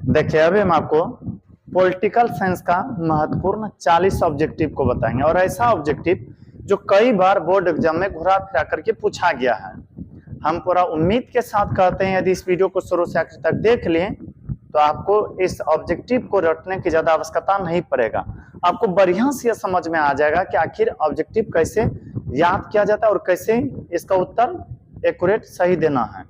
देखिए अभी हम आपको पॉलिटिकल साइंस का महत्वपूर्ण 40 ऑब्जेक्टिव को बताएंगे और ऐसा ऑब्जेक्टिव जो कई बार बोर्ड एग्जाम में घुरा फिरा करके पूछा गया है। हम पूरा उम्मीद के साथ कहते हैं यदि इस वीडियो को शुरू से आखिर तक देख लें तो आपको इस ऑब्जेक्टिव को रटने की ज्यादा आवश्यकता नहीं पड़ेगा। आपको बढ़िया से यह समझ में आ जाएगा कि आखिर ऑब्जेक्टिव कैसे याद किया जाता है और कैसे इसका उत्तर एक्यूरेट सही देना है।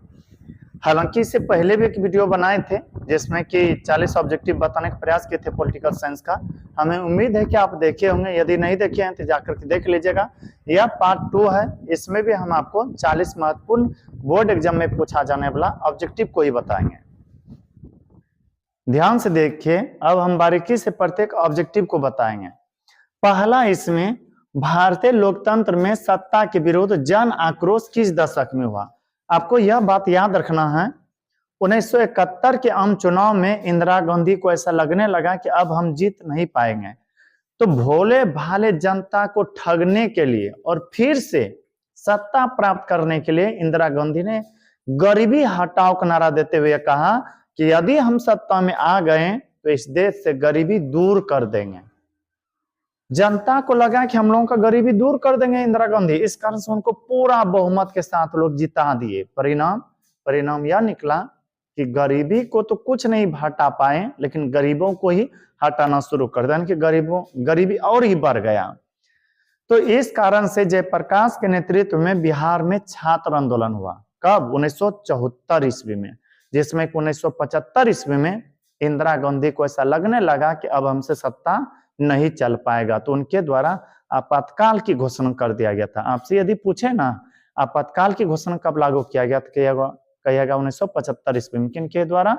हालांकि इससे पहले भी एक वीडियो बनाए थे जिसमें कि 40 ऑब्जेक्टिव बताने का प्रयास किए थे पॉलिटिकल साइंस का। हमें उम्मीद है कि आप देखे होंगे, यदि नहीं देखे हैं तो जाकर के देख लीजिएगा। यह पार्ट 2 है, इसमें भी हम आपको 40 महत्वपूर्ण बोर्ड एग्जाम में पूछा जाने वाला ऑब्जेक्टिव को ही बताएंगे। ध्यान से देखिए, अब हम बारीकी से प्रत्येक ऑब्जेक्टिव को बताएंगे। पहला, इसमें भारतीय लोकतंत्र में सत्ता के विरुद्ध जन आक्रोश किस दशक में हुआ। आपको यह बात याद रखना है, 1971 के आम चुनाव में इंदिरा गांधी को ऐसा लगने लगा कि अब हम जीत नहीं पाएंगे, तो भोले भाले जनता को ठगने के लिए और फिर से सत्ता प्राप्त करने के लिए इंदिरा गांधी ने गरीबी हटाओ का नारा देते हुए कहा कि यदि हम सत्ता में आ गए तो इस देश से गरीबी दूर कर देंगे। जनता को लगा कि हम लोगों का गरीबी दूर कर देंगे इंदिरा गांधी, इस कारण से उनको पूरा बहुमत के साथ लोग जिता दिए। परिणाम यह निकला कि गरीबी को तो कुछ नहीं हटा पाए, लेकिन गरीबों को ही हटाना शुरू कर दिया, कि गरीबी और ही बढ़ गया। तो इस कारण से जयप्रकाश के नेतृत्व में बिहार में छात्र आंदोलन हुआ। कब? 1974 ईस्वी में, जिसमें 1975 ईस्वी में इंदिरा गांधी को ऐसा लगने लगा कि अब हमसे सत्ता नहीं चल पाएगा, तो उनके द्वारा आपातकाल की घोषणा कर दिया गया था। आपसे यदि पूछे ना आपातकाल की घोषणा कब लागू किया गया, तो कहिएगा 1975 ईस्वी में। किनके द्वारा?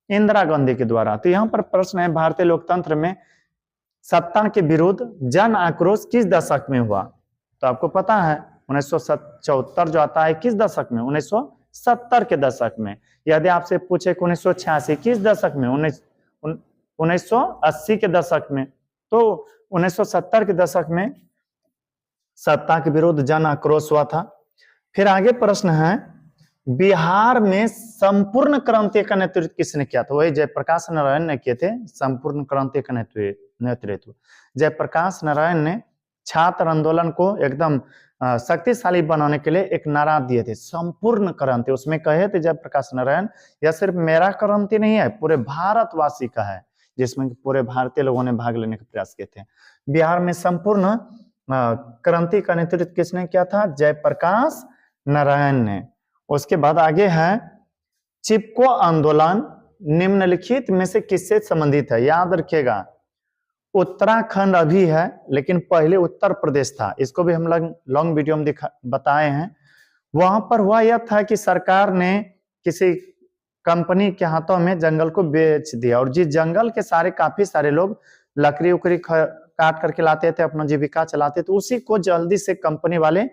इंदिरा गांधी के द्वारा। तो यहाँ पर प्रश्न है, भारतीय लोकतंत्र में सत्ता के विरुद्ध जन आक्रोश किस दशक में हुआ? तो आपको पता है 1974 जो आता है किस दशक में? 1970 के दशक में। यदि आपसे पूछे 1986 किस दशक में? 1980 के दशक में। तो 1970 के दशक में सत्ता के विरुद्ध जन आक्रोश हुआ था। फिर आगे प्रश्न है, बिहार में संपूर्ण क्रांति का नेतृत्व किसने किया था? वही जयप्रकाश नारायण ने किए थे संपूर्ण क्रांति का नेतृत्व। जयप्रकाश नारायण ने छात्र आंदोलन को एकदम शक्तिशाली बनाने के लिए एक नारा दिए थे, संपूर्ण क्रांति। उसमें कहे थे जयप्रकाश नारायण, यह सिर्फ मेरा क्रांति नहीं है, पूरे भारतवासी का है, जिसमें पूरे भारतीय लोगों ने भाग लेने का प्रयास किए थे। बिहार में संपूर्ण क्रांति का नेतृत्व किसने किया था? जयप्रकाश नारायण ने। उसके बाद आगे है, चिपको आंदोलन निम्नलिखित में से किससे संबंधित है? याद रखिएगा, उत्तराखंड अभी है लेकिन पहले उत्तर प्रदेश था। इसको भी हम लॉन्ग वीडियो में बताए हैं। वहां पर हुआ यह था कि सरकार ने किसी कंपनी के हाथों में जंगल को बेच दिया, और जिस जंगल के काफी सारे लोग लकड़ी उकड़ी काट करके लाते थे, अपना जीविका चलाते थे, उसी को जल्दी से कंपनी वाले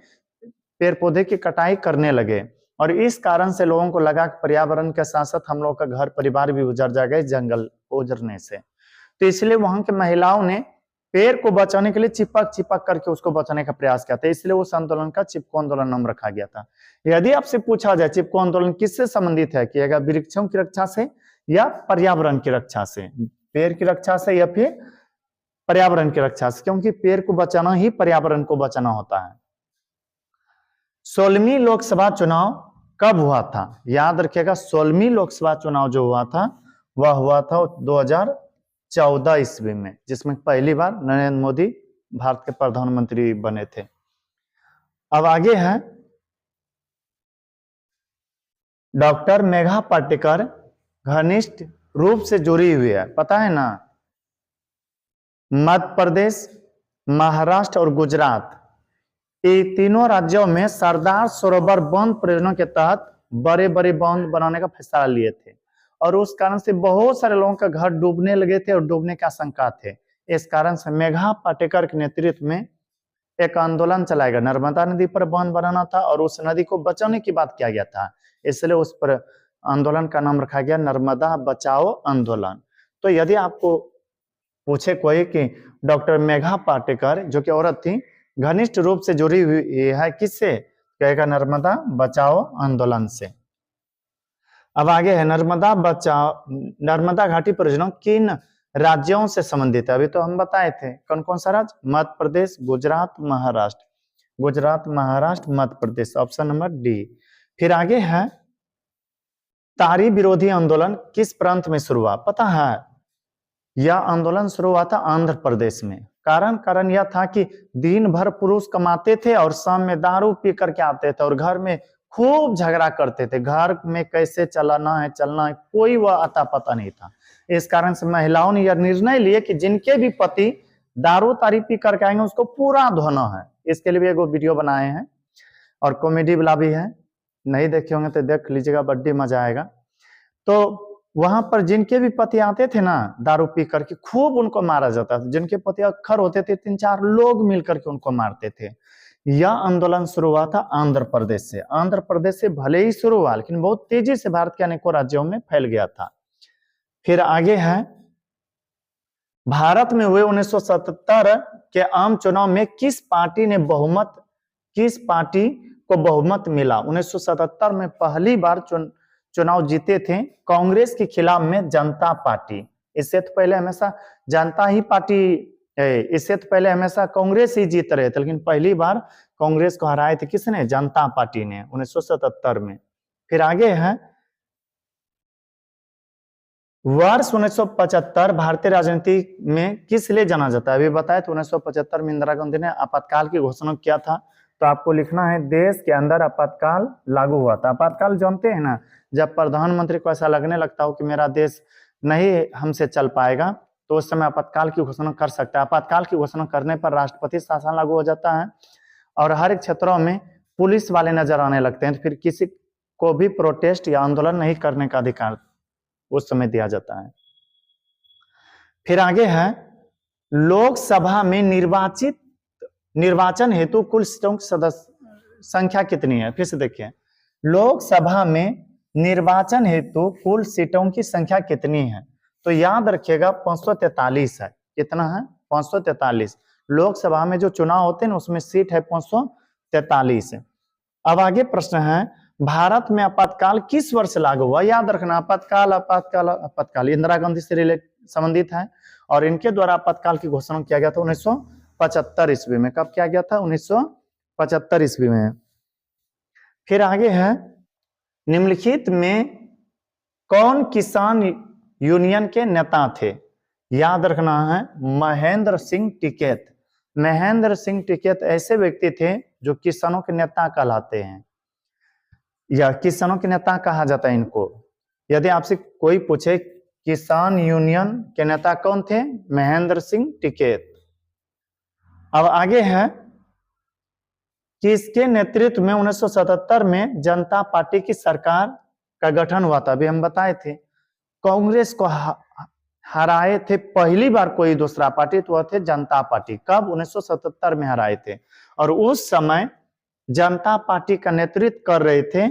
पेड़ पौधे की कटाई करने लगे। और इस कारण से लोगों को लगा कि पर्यावरण के साथ साथ हम लोग का घर परिवार भी उजड़ जाएगा इस जंगल उजड़ने से। तो इसलिए वहां के महिलाओं ने पेड़ को बचाने के लिए चिपक करके उसको बचाने का प्रयास किया था, इसलिए उस आंदोलन का चिपको आंदोलन नाम रखा गया था। यदि आपसे पूछा जाए चिपको आंदोलन किससे संबंधित है, कि वृक्षों की रक्षा से या पर्यावरण की रक्षा से, पेड़ की रक्षा से या फिर पर्यावरण की रक्षा से, क्योंकि पेड़ को बचाना ही पर्यावरण को बचाना होता है। 16वीं लोकसभा चुनाव कब हुआ था? याद रखिएगा, 16वीं लोकसभा चुनाव जो हुआ था वह हुआ था 2014 ईस्वी में, जिसमें पहली बार नरेंद्र मोदी भारत के प्रधानमंत्री बने थे। अब आगे है, डॉक्टर मेघा पाटेकर घनिष्ठ रूप से जुड़ी हुई है, पता है ना? मध्य प्रदेश, महाराष्ट्र और गुजरात, ये तीनों राज्यों में सरदार सरोवर बांध परियोजना के तहत बड़े बड़े बांध बनाने का फैसला लिए थे, और उस कारण से बहुत सारे लोगों का घर डूबने लगे थे और डूबने की आशंका थे। इस कारण से मेघा पाटेकर के नेतृत्व में एक आंदोलन चलाया गया। नर्मदा नदी पर बांध बनाना था और उस नदी को बचाने की बात किया गया था, इसलिए उस पर आंदोलन का नाम रखा गया नर्मदा बचाओ आंदोलन। तो यदि आपको पूछे कोई कि डॉक्टर मेघा पाटेकर जो कि औरत थी घनिष्ठ रूप से जुड़ी हुई है किससे, कहेगा नर्मदा बचाओ आंदोलन से। अब आगे है नर्मदा बचाओ, नर्मदा घाटी परियोजना किन राज्यों से संबंधित है? अभी तो हम बताए थे कौन कौन सा राज्य, Madhya Pradesh, Gujarat, Maharashtra. Gujarat, Maharashtra, Madhya Pradesh, option number D. फिर आगे है तारी विरोधी आंदोलन किस प्रांत में शुरू हुआ? पता है, यह आंदोलन शुरू हुआ था आंध्र प्रदेश में। कारण यह था कि दिन भर पुरुष कमाते थे और शाम में दारू पी करके आते थे और घर में खूब झगड़ा करते थे। घर में कैसे चलना है कोई वह अता पता नहीं था। इस कारण से महिलाओं ने यह निर्णय लिए कि जिनके भी पति दारू तारी पी करके आएंगे उसको पूरा धोना है। इसके लिए भी एक वीडियो बनाए हैं और कॉमेडी वाला भी है, नहीं देखे होंगे तो देख लीजिएगा, बड़ी मजा आएगा। तो वहां पर जिनके भी पति आते थे ना दारू पी करके, खूब उनको मारा जाता था। जिनके पति अक्खर होते थे 3-4 लोग मिलकर के उनको मारते थे। यह आंदोलन शुरू हुआ था आंध्र प्रदेश से। आंध्र प्रदेश से भले ही शुरू हुआ लेकिन बहुत तेजी से भारत के अनेकों राज्यों में फैल गया था। फिर आगे है भारत में हुए 1977 के आम चुनाव में किस पार्टी को बहुमत मिला? 1977 में पहली बार चुनाव जीते थे कांग्रेस के खिलाफ में जनता पार्टी। इससे तो पहले हमेशा कांग्रेस ही जीत रहे थे, लेकिन पहली बार कांग्रेस को हराए थे किसने? जनता पार्टी ने 1977 में। फिर आगे है वर्ष 1975 भारतीय राजनीति में किस लिए जाना जाता है? अभी बताया तो 1975 में इंदिरा गांधी ने आपातकाल की घोषणा किया था। तो आपको लिखना है देश के अंदर आपातकाल लागू हुआ था। आपातकाल जानते हैं ना, जब प्रधानमंत्री को ऐसा लगने लगता हो कि मेरा देश नहीं हमसे चल पाएगा तो उस समय आपातकाल की घोषणा कर सकता है। आपातकाल की घोषणा करने पर राष्ट्रपति शासन लागू हो जाता है और हर एक क्षेत्रों में पुलिस वाले नजर आने लगते हैं। तो फिर किसी को भी प्रोटेस्ट या आंदोलन नहीं करने का अधिकार उस समय दिया जाता है। फिर आगे है लोकसभा में निर्वाचन हेतु कुल सीटों की संख्या कितनी है? फिर से देखिए, लोकसभा में निर्वाचन हेतु कुल सीटों की संख्या कितनी है? तो याद रखिएगा 543 है। कितना है? 543। लोकसभा में जो चुनाव होते हैं ना उसमें सीट है 543 है। अब आगे प्रश्न है भारत में आपातकाल किस वर्ष लागू हुआ? याद रखना आपातकाल इंदिरा गांधी से संबंधित है और इनके द्वारा आपातकाल की घोषणा किया गया था 1975 ईस्वी में। कब किया गया था? 1975 ईस्वी में। फिर आगे है निम्नलिखित में कौन किसान यूनियन के नेता थे? याद रखना है महेंद्र सिंह टिकैत। महेंद्र सिंह टिकैत ऐसे व्यक्ति थे जो किसानों के नेता कहलाते हैं या किसानों के नेता कहा जाता है इनको। यदि आपसे कोई पूछे किसान यूनियन के नेता कौन थे? महेंद्र सिंह टिकैत। अब आगे है किसके नेतृत्व में 1977 में जनता पार्टी की सरकार का गठन हुआ था? अभी हम बताए थे कांग्रेस को हराए थे पहली बार कोई दूसरा पार्टी, तो वह थे जनता पार्टी। कब? 1977 में हराए थे और उस समय जनता पार्टी का नेतृत्व कर रहे थे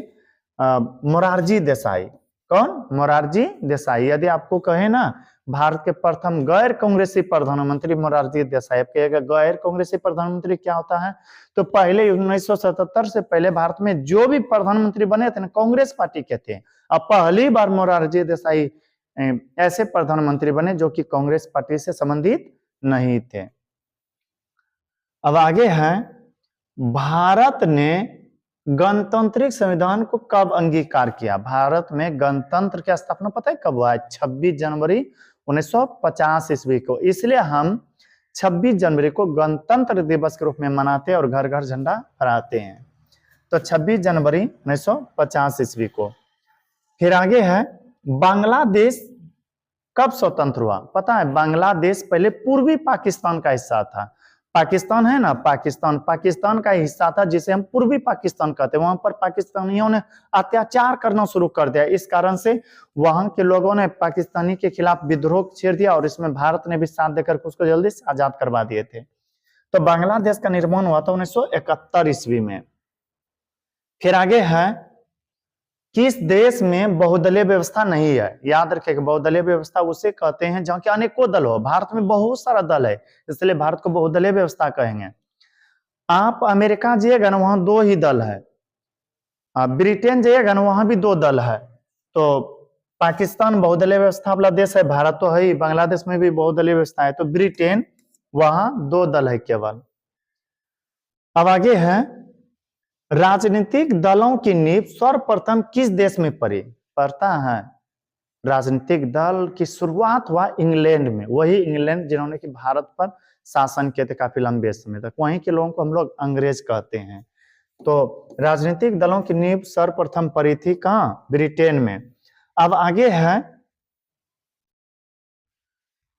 मोरारजी देसाई। कौन? मोरारजी देसाई। यदि आपको कहे ना भारत के प्रथम गैर कांग्रेसी प्रधानमंत्री मोरारजी देसाई, आप कहेगा गैर कांग्रेसी प्रधानमंत्री क्या होता है? तो पहले 1977 से पहले भारत में जो भी प्रधानमंत्री बने थे ना कांग्रेस पार्टी के थे। अब पहली बार मोरारजी देसाई ऐसे प्रधानमंत्री बने जो कि कांग्रेस पार्टी से संबंधित नहीं थे। अब आगे है भारत ने गणतांत्रिक संविधान को कब अंगीकार किया? भारत में गणतंत्र की स्थापना पता है कब हुआ है? 26 जनवरी 1950 ईस्वी को। इसलिए हम 26 जनवरी को गणतंत्र दिवस के रूप में मनाते हैं और घर घर झंडा फहराते हैं। तो 26 जनवरी 1950 ईस्वी को। फिर आगे है बांग्लादेश कब स्वतंत्र हुआ? पता है बांग्लादेश पहले पूर्वी पाकिस्तान का हिस्सा था। पाकिस्तान है ना, पाकिस्तान का हिस्सा था जिसे हम पूर्वी पाकिस्तान कहते हैं। वहां पर पाकिस्तानियों ने अत्याचार करना शुरू कर दिया। इस कारण से वहां के लोगों ने पाकिस्तानी के खिलाफ विद्रोह छेड़ दिया और इसमें भारत ने भी साथ देकर उसको जल्दी से आजाद करवा दिए थे। तो बांग्लादेश का निर्माण हुआ था 1971 ईस्वी में। फिर आगे है किस देश में बहुदलीय व्यवस्था नहीं है? याद रखिएगा बहुदलीय व्यवस्था उसे कहते हैं जहां के अनेकों दल हो। भारत में बहुत सारा दल है इसलिए भारत को बहुदलीय व्यवस्था कहेंगे। आप अमेरिका जाइएगा ना वहां 2 ही दल है, आप ब्रिटेन जाइएगा ना वहां भी 2 दल है, तो पाकिस्तान बहुदलीय व्यवस्था वाला देश है, भारत तो है ही, बांग्लादेश में भी बहुदलीय व्यवस्था है। तो ब्रिटेन, वहां 2 दल है केवल। अब आगे है, राजनीतिक दलों की नींव सर्वप्रथम किस देश में पड़ी? पता है? राजनीतिक दल की शुरुआत हुआ इंग्लैंड में, वही इंग्लैंड जिन्होंने कि भारत पर शासन किए थे काफी लंबे समय तक, वहीं के लोगों को हम लोग अंग्रेज कहते हैं। तो राजनीतिक दलों की नींव सर्वप्रथम पड़ी थी कहां? ब्रिटेन में। अब आगे है,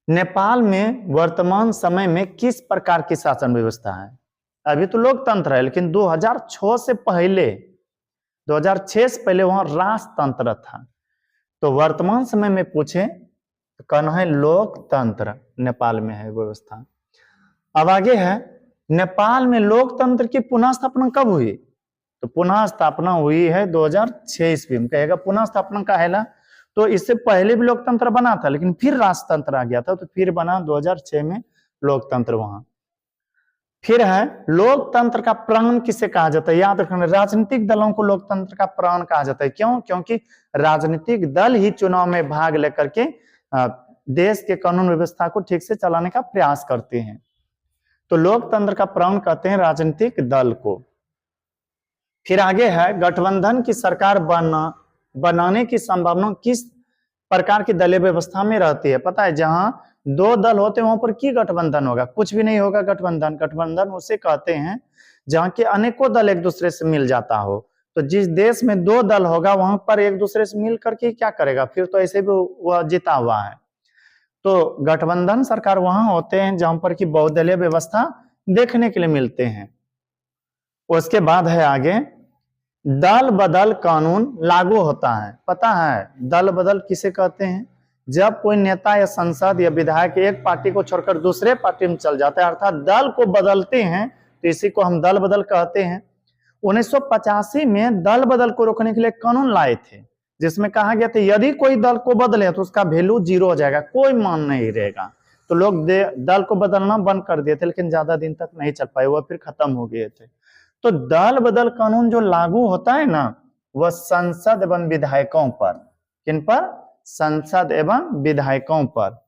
नेपाल में वर्तमान समय में किस प्रकार की शासन व्यवस्था है? अभी तो लोकतंत्र है, लेकिन 2006 से पहले, 2006 से पहले वहां राजतंत्र था। तो वर्तमान समय में पूछे तो कहना है लोकतंत्र नेपाल में है व्यवस्था। अब आगे है, नेपाल में लोकतंत्र की पुनः स्थापना कब हुई? तो पुनः स्थापना हुई है 2006 ईस्वी में। कहेगा पुनः स्थापना का है ना, तो इससे पहले भी लोकतंत्र बना था, लेकिन फिर राजतंत्र आ गया था, तो फिर बना 2006 में लोकतंत्र वहां। फिर है, लोकतंत्र का प्राण किसे कहा जाता है? याद रखना, राजनीतिक दलों को लोकतंत्र का प्राण कहा जाता है। क्यों? क्योंकि राजनीतिक दल ही चुनाव में भाग लेकर के देश के कानून व्यवस्था को ठीक से चलाने का प्रयास करते हैं। तो लोकतंत्र का प्राण कहते हैं राजनीतिक दल को। फिर आगे है, गठबंधन की सरकार बनाने की संभावना किस प्रकार की दलीय व्यवस्था में रहती है? पता है, जहां 2 दल होते हैं वहां पर की गठबंधन होगा? कुछ भी नहीं होगा गठबंधन। गठबंधन उसे कहते हैं जहां के अनेकों दल एक दूसरे से मिल जाता हो। तो जिस देश में 2 दल होगा वहां पर एक दूसरे से मिल करके क्या करेगा? फिर तो ऐसे भी वह जीता हुआ है। तो गठबंधन सरकार वहां होते हैं जहां पर की बहुदलीय व्यवस्था देखने के लिए मिलते हैं। उसके बाद है आगे, दल बदल कानून लागू होता है। पता है दल बदल किसे कहते हैं? जब कोई नेता या सांसद या विधायक एक पार्टी को छोड़कर दूसरे पार्टी में चल जाता है, अर्थात दल को बदलते हैं, तो इसी को हम दल बदल कहते हैं। 1985 में दल बदल को रोकने के लिए कानून लाए थे, जिसमें कहा गया था यदि कोई दल को बदले तो उसका वैल्यू 0 हो जाएगा, कोई मान नहीं रहेगा। तो लोग दल को बदलना बंद कर दिए थे, लेकिन ज्यादा दिन तक नहीं चल पाए, वह फिर खत्म हो गए थे। तो दल बदल कानून जो लागू होता है ना, वह संसद एवं विधायकों पर। किन पर? संसद एवं विधायकों पर।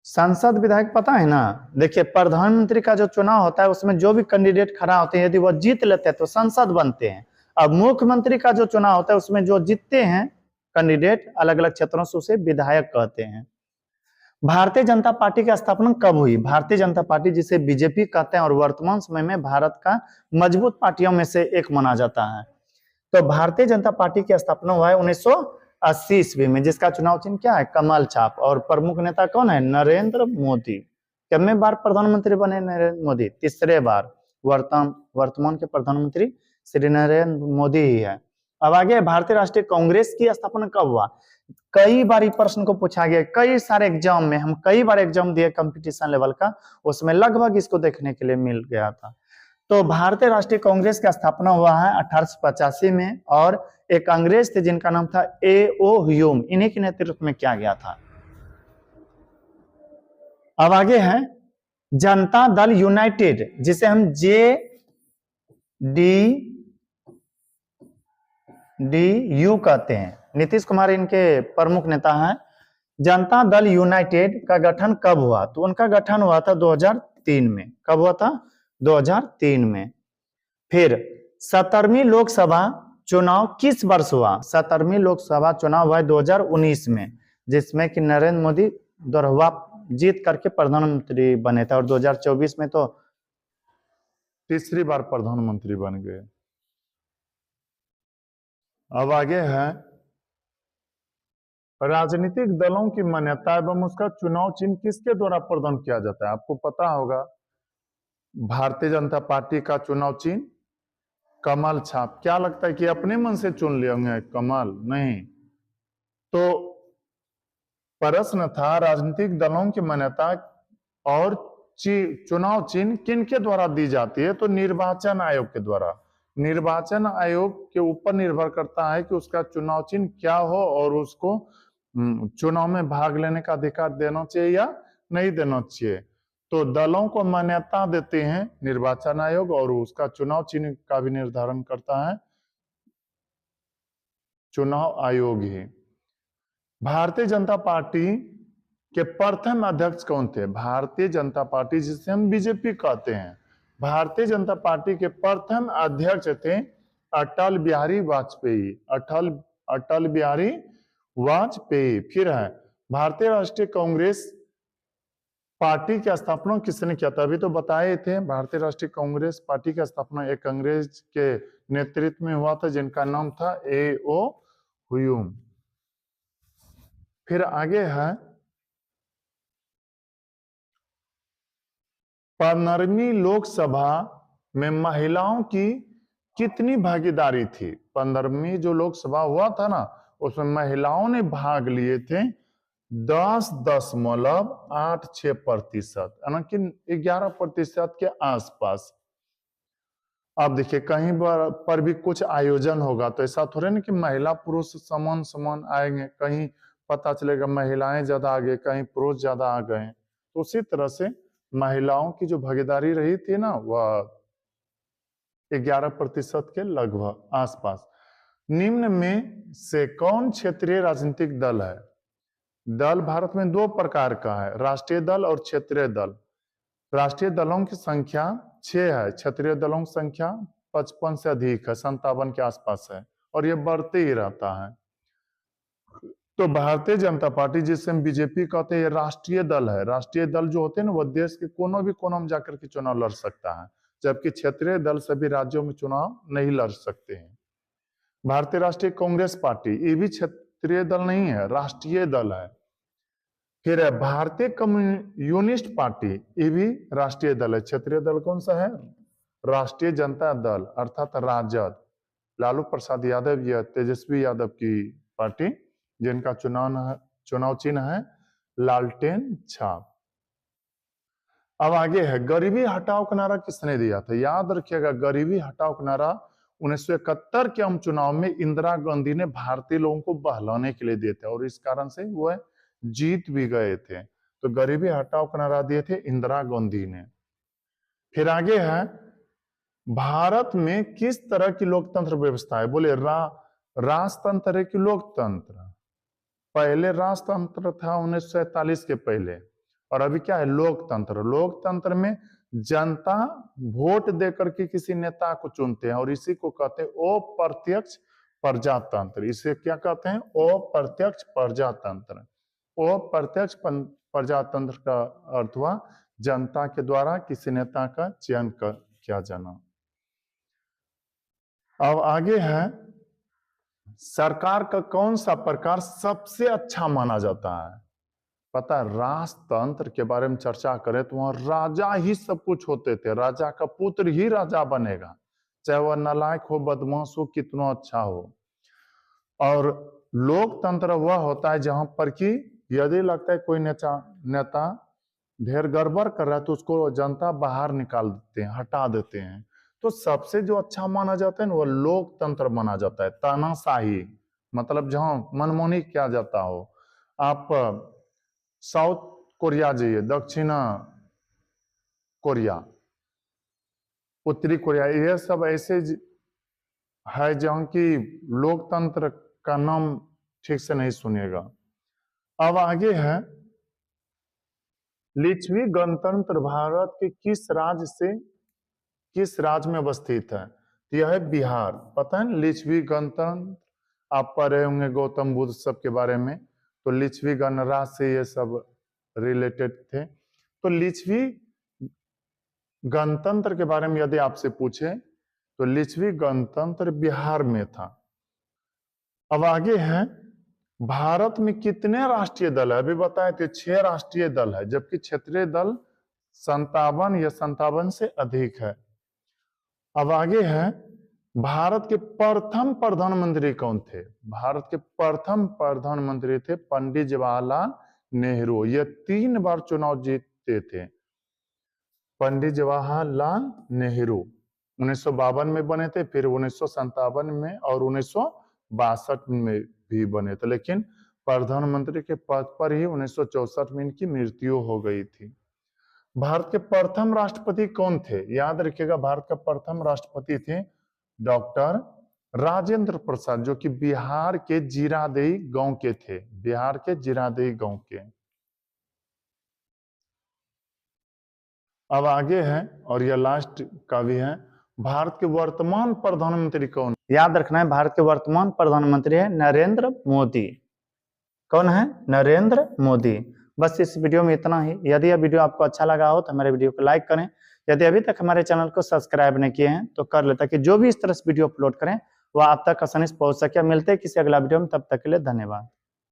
संसद विधायक पता है ना, देखिए प्रधानमंत्री का जो चुनाव होता है उसमें जो भी कैंडिडेट खड़ा होते हैं, यदि वह जीत लेते हैं तो संसद बनते हैं। अब मुख्यमंत्री का जो चुनाव होता है उसमें जो जीतते हैं कैंडिडेट अलग अलग क्षेत्रों से, उसे विधायक कहते हैं। भारतीय जनता पार्टी की स्थापना कब हुई? भारतीय जनता पार्टी, जिसे बीजेपी कहते हैं और वर्तमान समय में भारत का मजबूत पार्टियों में से एक माना जाता है। तो भारतीय जनता पार्टी की स्थापना हुआ है 1980 ईस्वी में, जिसका चुनाव चिन्ह क्या है? कमल छाप। और प्रमुख नेता कौन है? नरेंद्र मोदी। कितने बार प्रधानमंत्री बने नरेंद्र मोदी? 3रे बार। वर्तमान के प्रधानमंत्री श्री नरेंद्र मोदी ही है। अब आगे, भारतीय राष्ट्रीय कांग्रेस की स्थापना कब हुआ? कई बार प्रश्न को पूछा गया, कई सारे एग्जाम में, हम कई बार एग्जाम दिए कंपटीशन लेवल का, उसमें लगभग इसको देखने के लिए मिल गया था। तो भारतीय राष्ट्रीय कांग्रेस का स्थापना हुआ है 1885 में, और एक अंग्रेज थे जिनका नाम था A.O. ह्यूम, इन्हीं के नेतृत्व में किया गया था। अब आगे है, जनता दल यूनाइटेड, जिसे हम JDU कहते हैं, नीतीश कुमार इनके प्रमुख नेता हैं। जनता दल यूनाइटेड का गठन कब हुआ? तो उनका गठन हुआ था 2003 में। कब हुआ था? 2003 में। फिर 17वीं लोकसभा चुनाव किस वर्ष हुआ? 17वीं लोकसभा चुनाव हुआ 2019 में, जिसमें कि नरेंद्र मोदी दोहरा जीत करके प्रधानमंत्री बने थे, और 2024 में तो 3री बार प्रधानमंत्री बन गए। अब आगे है, राजनीतिक दलों की मान्यता एवं उसका चुनाव चिन्ह किसके द्वारा प्रदान किया जाता है? आपको पता होगा, भारतीय जनता पार्टी का चुनाव चिन्ह कमल छाप। क्या लगता है कि अपने मन से चुन लिए होंगे कमल? नहीं। तो प्रश्न था राजनीतिक दलों की मान्यता और चुनाव चिन्ह किनके द्वारा दी जाती है? तो निर्वाचन आयोग के द्वारा। निर्वाचन आयोग के ऊपर निर्भर करता है कि उसका चुनाव चिन्ह क्या हो और उसको चुनाव में भाग लेने का अधिकार देना चाहिए या नहीं देना चाहिए। तो दलों को मान्यता देते हैं निर्वाचन आयोग, और उसका चुनाव चिन्ह का भी निर्धारण करता है चुनाव आयोग ही। भारतीय जनता पार्टी के प्रथम अध्यक्ष कौन थे? भारतीय जनता पार्टी जिसे हम बीजेपी कहते हैं, भारतीय जनता पार्टी के प्रथम अध्यक्ष थे अटल बिहारी वाजपेयी। अटल बिहारी वाजपेयी। फिर है भारतीय राष्ट्रीय कांग्रेस पार्टी की स्थापना किसने किया था? अभी तो बताए थे, भारतीय राष्ट्रीय कांग्रेस पार्टी की स्थापना एक अंग्रेज के नेतृत्व में हुआ था जिनका नाम था A.O. ह्यूम। फिर आगे है 15वीं लोकसभा में महिलाओं की कितनी भागीदारी थी? 15वीं जो लोकसभा हुआ था ना, उसमें महिलाओं ने भाग लिए थे 10.86%, यानी कि 11% के आसपास। अब देखिए कहीं पर भी कुछ आयोजन होगा तो ऐसा थोड़े ना कि महिला पुरुष समान समान आएंगे, कहीं पता चलेगा महिलाएं ज्यादा आ गए, कहीं पुरुष ज्यादा आ गए। तो उसी तरह से महिलाओं की जो भागीदारी रही थी ना, वह 11% के लगभग आसपास। निम्न में से कौन क्षेत्रीय राजनीतिक दल है? दल भारत में दो प्रकार का है, राष्ट्रीय दल और क्षेत्रीय दल। राष्ट्रीय दलों की संख्या 6 है, क्षेत्रीय दलों की संख्या 55 से अधिक है, 57 के आसपास है, और यह बढ़ते ही रहता है। तो भारतीय जनता पार्टी जिसे हम बीजेपी कहते हैं, ये राष्ट्रीय दल है। राष्ट्रीय दल जो होते हैं ना, वो देश के कोनो भी कोने में जाकर के चुनाव लड़ सकता है, जबकि क्षेत्रीय दल सभी राज्यों में चुनाव नहीं लड़ सकते हैं। भारतीय राष्ट्रीय कांग्रेस पार्टी, ये भी क्षेत्रीय दल नहीं है, राष्ट्रीय दल है। फिर है भारतीय कम्युनिस्ट पार्टी, ये भी राष्ट्रीय दल है। क्षेत्रीय दल कौन सा है? राष्ट्रीय जनता दल अर्थात राजद। लालू प्रसाद यादव या तेजस्वी यादव की पार्टी, जिनका चुनाव चिन्ह है लालटेन छाप। अब आगे है गरीबी हटाओ का नारा किसने दिया था? याद रखिएगा, गरीबी हटाओ का नारा 1971 के आम चुनाव में इंदिरा गांधी ने भारतीय लोगों को बहलाने के लिए दिए थे, और इस कारण से वो जीत भी गए थे। तो गरीबी हटाओ का नारा दिए थे इंदिरा गांधी ने। फिर आगे है भारत में किस तरह की लोकतंत्र व्यवस्था है? बोले राजतंत्र है कि लोकतंत्र? पहले राजतंत्र था 1947 के पहले, और अभी क्या है? लोकतंत्र। लोकतंत्र में जनता वोट देकर के किसी नेता को चुनते हैं, और इसी को कहते हैं अप्रत्यक्ष प्रजातंत्र। इसे क्या कहते हैं? अप्रत्यक्ष प्रजातंत्र। अप्रत्यक्ष प्रजातंत्र का अर्थ हुआ जनता के द्वारा किसी नेता का चयन किया जाना। अब आगे है सरकार का कौन सा प्रकार सबसे अच्छा माना जाता है? पता है, राजतंत्र के बारे में चर्चा करें तो वहां राजा ही सब कुछ होते थे, राजा का पुत्र ही राजा बनेगा, चाहे वह नालायक हो, बदमाश हो, कितना अच्छा हो। और लोकतंत्र वह होता है जहां पर कि यदि लगता है कोई नेता ढेर गड़बड़ कर रहा है तो उसको जनता बाहर निकाल देते हैं, हटा देते हैं। तो सबसे जो अच्छा माना जाता है ना, वो लोकतंत्र माना जाता है। तानाशाही मतलब जहां मनमानी किया जाता हो। आप साउथ कोरिया जाइए, दक्षिण कोरिया, उत्तरी कोरिया, ये सब ऐसे है जहां की लोकतंत्र का नाम ठीक से नहीं सुनिएगा। अब आगे है लिच्छवी गणतंत्र भारत के किस राज्य में अवस्थित है? तो यह है बिहार। पता है लिच्छवी गणतंत्र आप पढ़े होंगे गौतम बुद्ध सब के बारे में, तो लिच्छवी गणराज से ये सब रिलेटेड थे। तो लिच्छवी गणतंत्र के बारे में यदि आपसे पूछे तो लिच्छवी गणतंत्र बिहार में था। अब आगे है भारत में कितने राष्ट्रीय दल है? अभी बताए थे 6 राष्ट्रीय दल है, जबकि क्षेत्रीय दल 57 या 57 से अधिक है। अब आगे है भारत के प्रथम प्रधानमंत्री कौन थे? भारत के प्रथम प्रधानमंत्री थे पंडित जवाहरलाल नेहरू। ये 3 बार चुनाव जीते थे। पंडित जवाहरलाल नेहरू 1952 में बने थे, फिर 1957 में और 1962 में भी बने थे, लेकिन प्रधानमंत्री के पद पर ही 1964 में इनकी मृत्यु हो गई थी। भारत के प्रथम राष्ट्रपति कौन थे? याद रखिएगा, भारत का प्रथम राष्ट्रपति थे डॉक्टर राजेंद्र प्रसाद, जो कि बिहार के जीरादेई गांव के थे, बिहार के जीरादेई गांव के। अब आगे है और यह लास्ट का भी है, भारत के वर्तमान प्रधानमंत्री कौन? याद रखना है, भारत के वर्तमान प्रधानमंत्री है नरेंद्र मोदी। कौन है? नरेंद्र मोदी। बस इस वीडियो में इतना ही। यदि यह वीडियो आपको अच्छा लगा हो तो हमारे वीडियो को लाइक करें। यदि अभी तक हमारे चैनल को सब्सक्राइब नहीं किए हैं तो कर ले, ताकि जो भी इस तरह से वीडियो अपलोड करें वह आप तक आसानी से पहुंच सके। मिलते हैं किसी अगला वीडियो में, तब तक के लिए धन्यवाद।